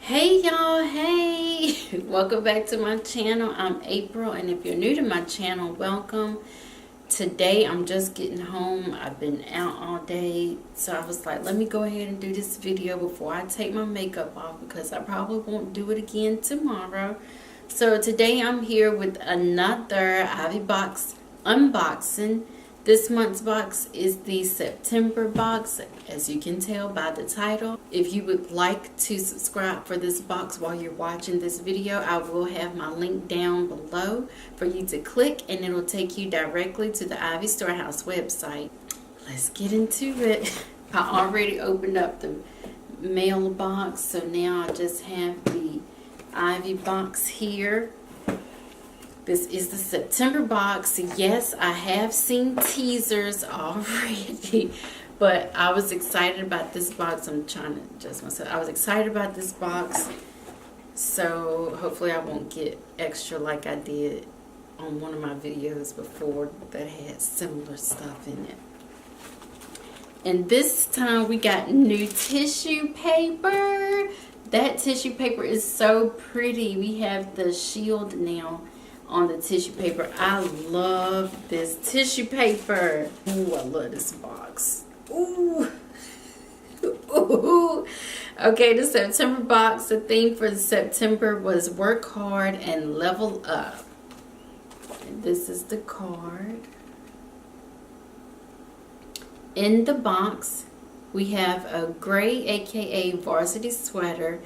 Hey y'all, hey, welcome back to my channel. I'm April, and if you're new to my channel, welcome. Today I'm just getting home. I've been out all day, so I was like, let me go ahead and do this video before I take my makeup off, because I probably won't do it again tomorrow. So today I'm here with another Ivy box unboxing. This month's box is the September box, as you can tell by the title. If you would like to subscribe for this box while you're watching this video, I will have my link down below for you to click, and it'll take you directly to the Ivy Storehouse website. Let's get into it. I already opened up the mailbox, so now I just have the Ivy box here. This is the September box. Yes, I have seen teasers already, but I was excited about this box. I'm trying to adjust myself. I was excited about this box, so hopefully I won't get extra like I did on one of my videos before that had similar stuff in it. And this time we got new tissue paper. That tissue paper is so pretty. We have the shield now on the tissue paper. I love this tissue paper. Ooh, I love this box. Ooh. Ooh. Okay, the September box, the theme for the September was work hard and level up. And this is the card. In the box, we have a gray, aka varsity sweater,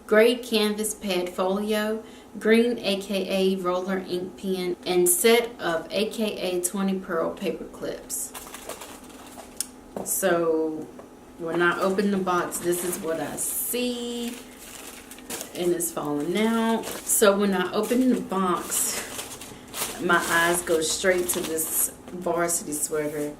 gray canvas pad folio, green aka roller ink pen, and set of aka 20 pearl paper clips. So when I open the box, this is what I see, and it's falling out. So when I open the box, my eyes go straight to this varsity sweater.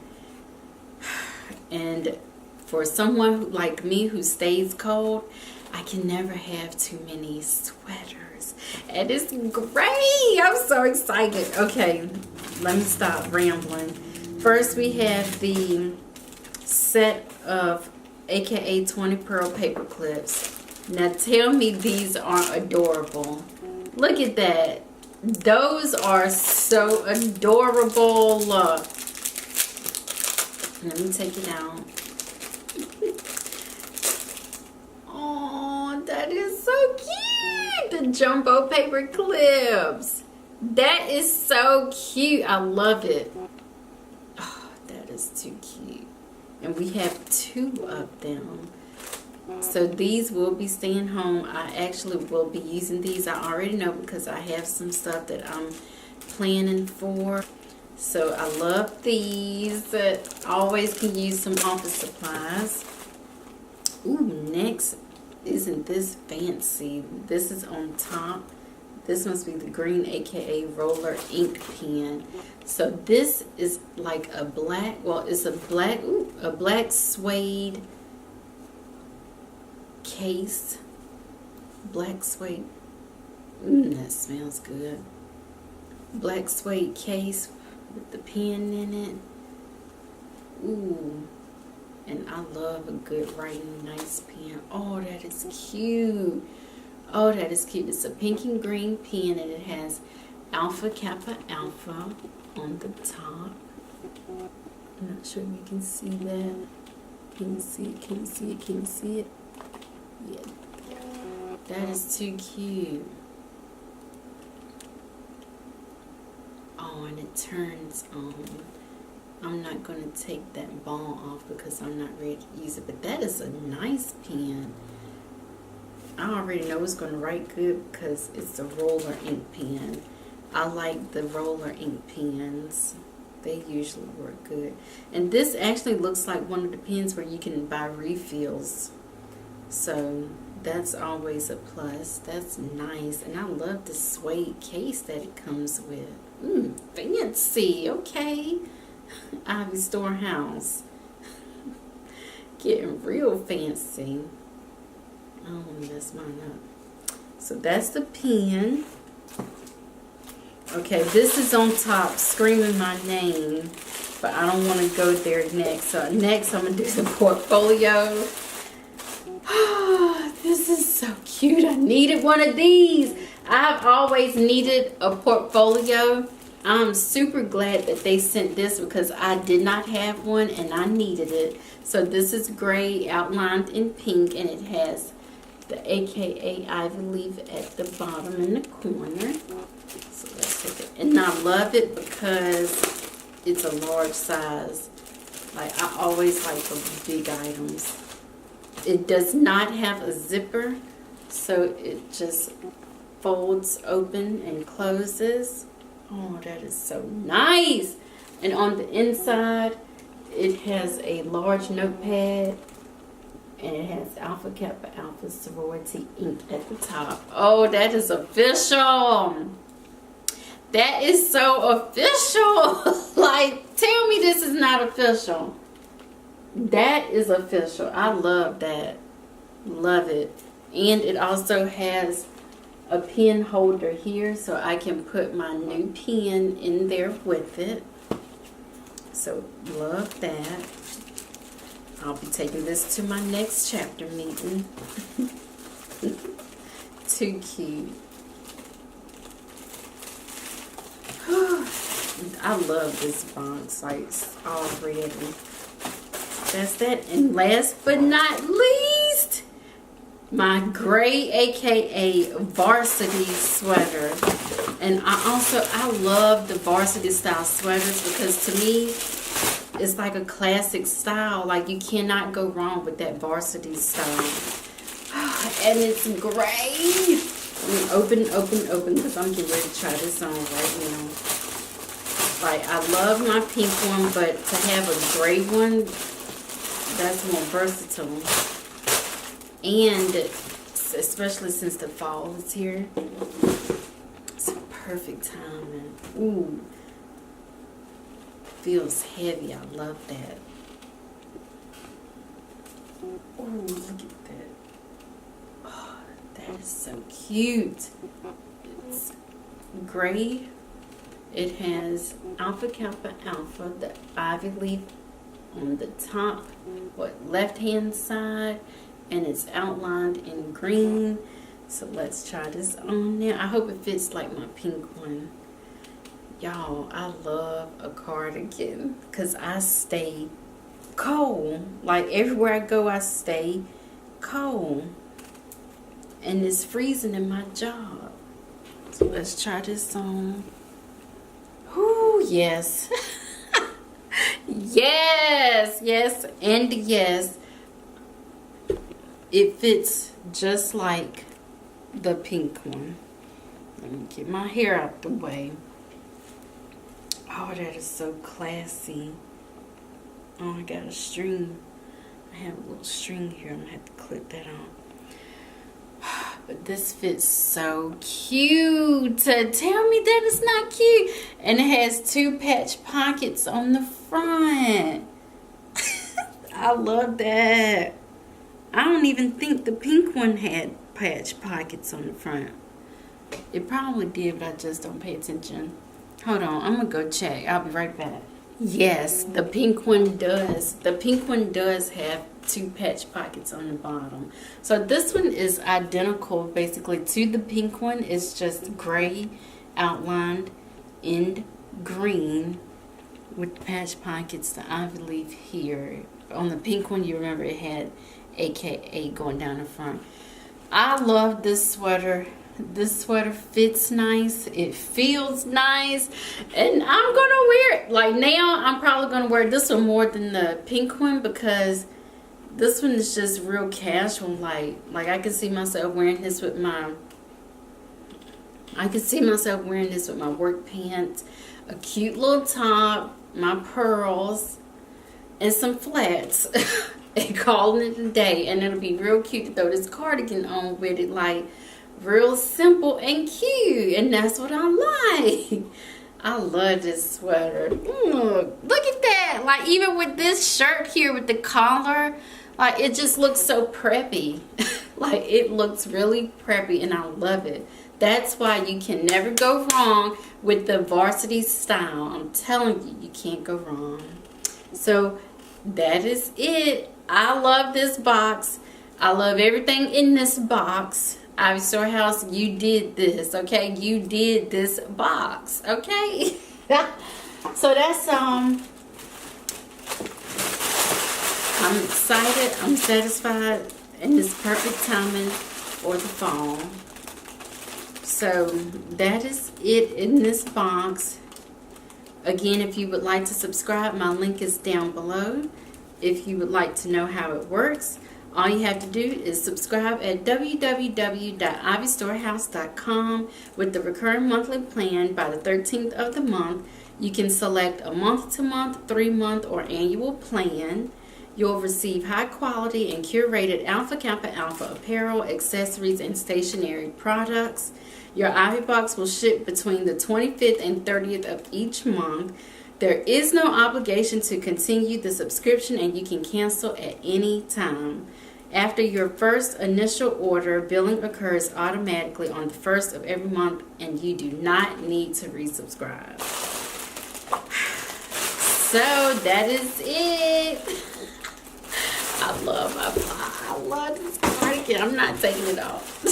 And for someone like me who stays cold, I can never have too many sweaters. And it's great. I'm so excited. Okay, let me stop rambling. First, we have the set of aka 20 pearl paper clips. Now tell me these aren't adorable. Look at that. Those are so adorable. Let me take it out. Oh, that is so cute. The jumbo paper clips. That is so cute. I love it. Oh, that is too cute. And we have two of them. So these will be staying home. I actually will be using these. I already know, because I have some stuff that I'm planning for. So I love these. Always can use some office supplies. Ooh, next, isn't this fancy? This is on top. This must be the green aka roller ink pen. So this is like a black, well, it's a black suede case. Black suede. That smells good. Black suede case with the pen in it. Ooh. And I love a good writing nice pen. Oh, that is cute. Oh, that is cute. It's a pink and green pen, and it has Alpha Kappa Alpha on the top. I'm not sure if you can see that. Can you see it? Can you see it? Can you see it? Yeah. That is too cute. Oh, and it turns on. I'm not going to take that ball off because I'm not ready to use it. But that is a nice pen. I already know it's going to write good because it's a roller ink pen. I like the roller ink pens. They usually work good. And this actually looks like one of the pens where you can buy refills. So that's always a plus. That's nice. And I love the suede case that it comes with. Fancy. Okay. Ivy Storehouse. Getting real fancy. I don't want to mess mine up. So that's the pen. Okay, this is on top, screaming my name, but I don't want to go there next. So next I'm going to do the portfolio. This is so cute. I needed one of these. I've always needed a portfolio. I'm super glad that they sent this because I did not have one and I needed it. So this is gray outlined in pink, and it has the AKA Ivy leaf at the bottom in the corner. So let's take it. And I love it because it's a large size. Like, I always like the big items. It does not have a zipper, so it just folds open and closes. Oh, that is so nice. And on the inside, it has a large notepad, and it has Alpha Kappa Alpha Sorority ink at the top. Oh, that is official. That is so official. Like, tell me this is not official. That is official. I love that. Love it. And it also has a pen holder here, so I can put my new pen in there with it. So love that. I'll be taking this to my next chapter meeting. Too cute. I love this box, like, already. That's that. And last but not least, my gray AKA varsity sweater. And I love the varsity style sweaters because to me it's like a classic style. Like, you cannot go wrong with that varsity style. And it's gray. Open because I'm getting ready to try this on right now. Like, I love my pink one, but to have a gray one, that's more versatile. And especially since the fall is here, it's a perfect timing. Ooh, feels heavy. I love that. Ooh, look at that. Oh, that is so cute. It's gray. It has Alpha Kappa Alpha, the ivy leaf on the top, left hand side, and it's outlined in green. So let's try this on now. I hope it fits like my pink one. Y'all, I love a cardigan because I stay cold. Like, everywhere I go, I stay cold. And it's freezing in my job. So let's try this on. Ooh, yes. yes, and yes. It fits just like the pink one. Let me get my hair out the way. Oh, that is so classy. Oh, I got a string. I have a little string here. I'm going to have to clip that on. But this fits so cute. Tell me that it's not cute. And it has 2 patch pockets on the front. I love that. I don't even think the pink one had patch pockets on the front. It probably did, but I just don't pay attention. Hold on, I'm going to go check. I'll be right back. Yes, the pink one does. The pink one does have 2 patch pockets on the bottom. So this one is identical basically to the pink one. It's just gray outlined in green with patch pockets, the ivy leaf here. On the pink one, you remember it had AKA going down the front. I love this sweater. This sweater fits nice. It feels nice. And I'm going to wear it. Like, now I'm probably going to wear this one more than the pink one because this one is just real casual. Like I can see myself wearing this with my work pants, a cute little top, my pearls, and some flats. And calling it a day. And it'll be real cute to throw this cardigan on with it. Like, real simple and cute. And that's what I like. I love this sweater. Look at that. Like, even with this shirt here with the collar, like, it just looks so preppy. Like, it looks really preppy, and I love it. That's why you can never go wrong with the varsity style. I'm telling you, you can't go wrong. So that is it. I love this box. I love everything in this box. Ivy Storehouse, you did this, okay? You did this box, okay? So that's I'm excited, I'm satisfied, and it's perfect timing for the fall. So that is it in this box. Again, if you would like to subscribe, my link is down below. If you would like to know how it works, all you have to do is subscribe at www.ivystorehouse.com with the recurring monthly plan. By the 13th of the month, you can select a month-to-month, 3-month, or annual plan. You'll receive high quality and curated Alpha Kappa Alpha apparel, accessories, and stationery products. Your Ivy box will ship between the 25th and 30th of each month. There is no obligation to continue the subscription, and you can cancel at any time. After your first initial order, billing occurs automatically on the 1st of every month, and you do not need to resubscribe. So that is it. I love this cardigan. I'm not taking it off.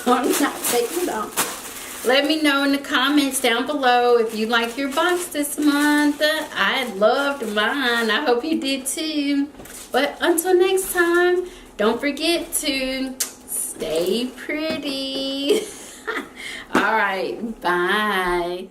I'm not taking it off. Let me know in the comments down below if you like your box this month. I loved mine. I hope you did too. But until next time, don't forget to stay pretty. All right, bye.